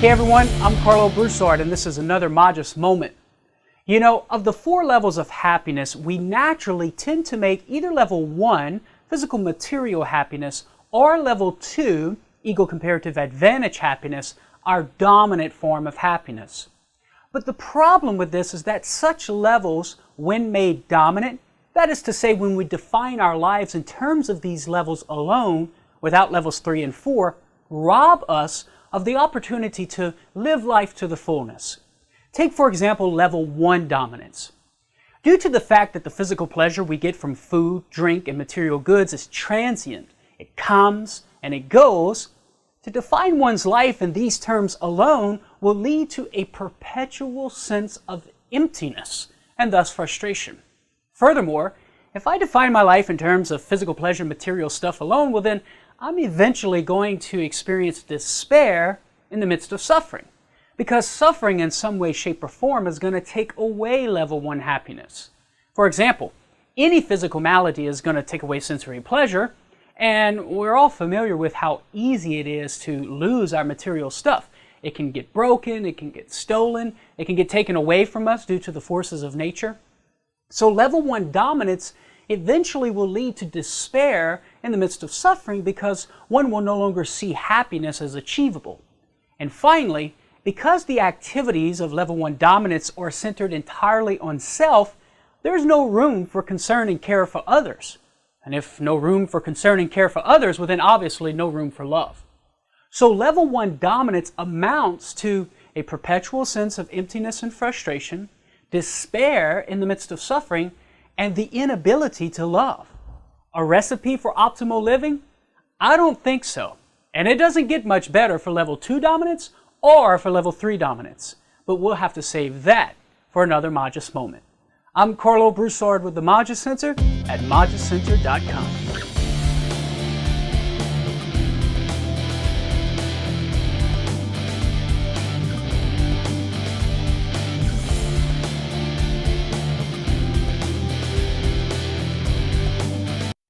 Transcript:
Hey everyone, I'm Karlo Broussard and this is another Magis Moment. You know, of the 4 levels of happiness, we naturally tend to make either level 1, physical material happiness, or level 2, ego comparative advantage happiness, our dominant form of happiness. But the problem with this is that such levels, when made dominant, that is to say when we define our lives in terms of these levels alone, without levels 3 and 4, rob us of the opportunity to live life to the fullness. Take, for example, level 1 dominance. Due to the fact that the physical pleasure we get from food, drink, and material goods is transient, it comes and it goes, to define one's life in these terms alone will lead to a perpetual sense of emptiness and thus frustration. Furthermore, if I define my life in terms of physical pleasure, material stuff alone, well then I'm eventually going to experience despair in the midst of suffering. Because suffering in some way, shape, or form is going to take away level 1 happiness. For example, any physical malady is going to take away sensory pleasure, and we're all familiar with how easy it is to lose our material stuff. It can get broken, it can get stolen, it can get taken away from us due to the forces of nature. So level 1 dominance eventually will lead to despair in the midst of suffering because one will no longer see happiness as achievable. And finally, because the activities of level 1 dominance are centered entirely on self, there's no room for concern and care for others. And if no room for concern and care for others, well then obviously no room for love. So level 1 dominance amounts to a perpetual sense of emptiness and frustration, despair in the midst of suffering, and the inability to love. A recipe for optimal living? I don't think so. And it doesn't get much better for level 2 dominance or for level 3 dominance. But we'll have to save that for another Magis Moment. I'm Karlo Broussard with the Magis Center at magiscenter.com.